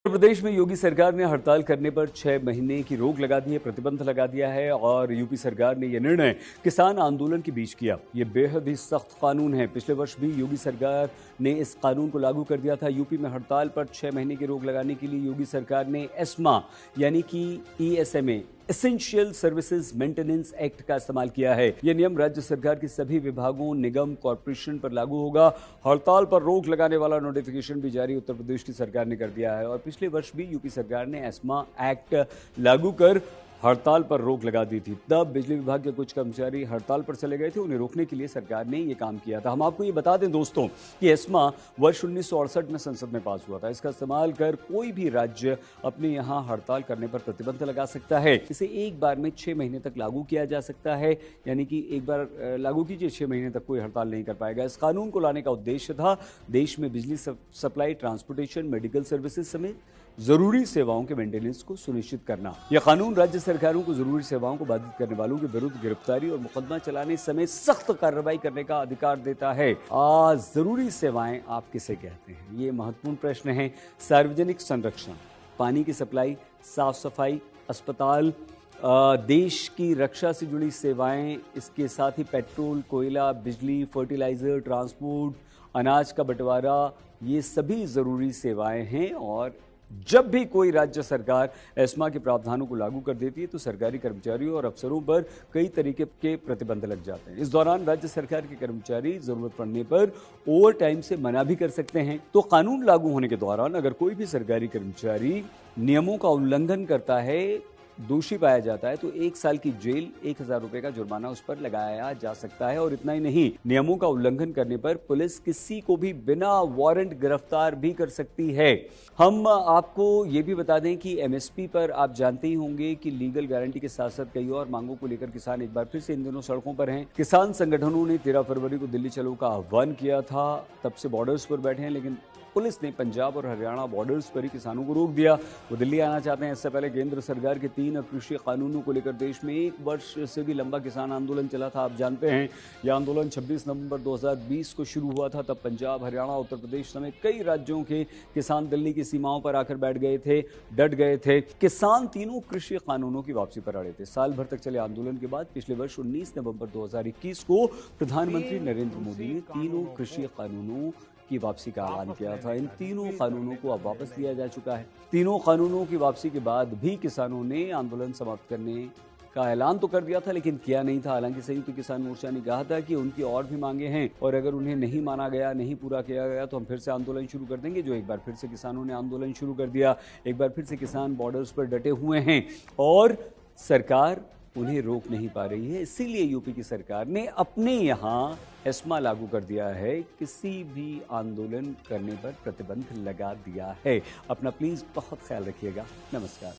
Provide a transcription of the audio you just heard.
उत्तर प्रदेश में योगी सरकार ने हड़ताल करने पर 6 महीने की रोक लगा दी है, प्रतिबंध लगा दिया है और यूपी सरकार ने यह निर्णय किसान आंदोलन के बीच किया। ये बेहद ही सख्त कानून है। पिछले वर्ष भी योगी सरकार ने इस कानून को लागू कर दिया था। यूपी में हड़ताल पर 6 महीने की रोक लगाने के लिए योगी सरकार ने एस्मा यानी कि ESMA essential services maintenance act का इस्तेमाल किया है। यह नियम राज्य सरकार के सभी विभागों, निगम, कॉरपोरेशन पर लागू होगा। हड़ताल पर रोक लगाने वाला नोटिफिकेशन भी जारी उत्तर प्रदेश की सरकार ने कर दिया है और पिछले वर्ष भी यूपी सरकार ने एस्मा एक्ट लागू कर हड़ताल पर रोक लगा दी थी। तब बिजली विभाग के कुछ कर्मचारी हड़ताल पर चले गए थे। उन्हें रोकने के लिए सरकार ने ये काम किया था। हम आपको ये बता दें दोस्तों कि एस्मा वर्ष 1968 में संसद में पास हुआ था। इसका इस्तेमाल कर कोई भी राज्य अपने यहाँ हड़ताल करने पर प्रतिबंध लगा सकता है। इसे एक बार में 6 महीने तक लागू किया जा सकता है, यानी कि एक बार लागू कीजिए, 6 महीने तक कोई हड़ताल नहीं कर पाएगा। इस कानून को लाने का उद्देश्य था देश में बिजली सप्लाई, ट्रांसपोर्टेशन, मेडिकल सर्विसेज समेत जरूरी सेवाओं के मेंटेनेंस को सुनिश्चित करना। यह कानून राज्य सरकारों को जरूरी सेवाओं को बाधित करने वालों के विरुद्ध गिरफ्तारी और मुकदमा चलाने समेत सख्त कार्रवाई करने का अधिकार देता है। जरूरी सेवाएं आप किसे कहते हैं, ये महत्वपूर्ण प्रश्न है। सार्वजनिक संरक्षण, पानी की सप्लाई, साफ सफाई, अस्पताल, देश की रक्षा से जुड़ी सेवाएं, इसके साथ ही पेट्रोल, कोयला, बिजली, फर्टिलाइजर, ट्रांसपोर्ट, अनाज का बंटवारा, ये सभी जरूरी सेवाएं हैं। और जब भी कोई राज्य सरकार एस्मा के प्रावधानों को लागू कर देती है तो सरकारी कर्मचारियों और अफसरों पर कई तरीके के प्रतिबंध लग जाते हैं। इस दौरान राज्य सरकार के कर्मचारी जरूरत पड़ने पर ओवर टाइम से मना भी कर सकते हैं। तो कानून लागू होने के दौरान अगर कोई भी सरकारी कर्मचारी नियमों का उल्लंघन करता है, दोषी पाया जाता है, तो 1 साल की जेल, 1000 रुपए का जुर्माना उस पर लगाया जा सकता है। और इतना ही नहीं, नियमों का उल्लंघन करने पर पुलिस किसी को भी बिना वारंट गिरफ्तार भी कर सकती है। हम आपको ये भी बता दें कि MSP पर आप जानते ही होंगे कि लीगल गारंटी के साथ साथ कई और मांगों को लेकर किसान एक बार फिर से इन दिनों सड़कों पर हैं। किसान संगठनों ने 13 फरवरी को दिल्ली चलो का आह्वान किया था। तब से बॉर्डर्स पर बैठे हैं, लेकिन पुलिस ने पंजाब और हरियाणा बॉर्डर्स पर ही किसानों को रोक दिया। वो दिल्ली आना चाहते हैं। इससे पहले केंद्र सरकार के 3 कृषि कानूनों को लेकर देश में 1 वर्ष से भी लंबा किसान आंदोलन चला था। आप जानते हैं, यह आंदोलन 26 नवंबर 2020 को शुरू हुआ था। तब पंजाब, हरियाणा, उत्तर प्रदेश समेत कई राज्यों के किसान दिल्ली की सीमाओं पर आकर बैठ गए थे, डट गए थे। किसान तीनों कृषि कानूनों की वापसी पर अड़े थे। साल भर तक चले आंदोलन के बाद पिछले वर्ष 19 नवंबर 2021 को प्रधानमंत्री नरेंद्र मोदी ने तीनों कृषि कानूनों की वापसी का ऐलान किया था। इन तीनों कानूनों को अब वापस लिया जा चुका है। तीनों कानूनों की वापसी के बाद भी किसानों ने आंदोलन समाप्त करने का ऐलान तो कर दिया था, लेकिन किया नहीं था। हालांकि संयुक्त किसान मोर्चा ने कहा था कि उनकी और भी मांगे हैं और अगर उन्हें नहीं माना गया, नहीं पूरा किया गया तो हम फिर से आंदोलन शुरू कर देंगे। जो एक बार फिर से किसानों ने आंदोलन शुरू कर दिया। एक बार फिर से किसान बॉर्डर्स पर डटे हुए हैं और सरकार उन्हें रोक नहीं पा रही है। इसीलिए यूपी की सरकार ने अपने यहाँ एस्मा लागू कर दिया है। किसी भी आंदोलन करने पर प्रतिबंध लगा दिया है। अपना प्लीज बहुत ख्याल रखिएगा। नमस्कार।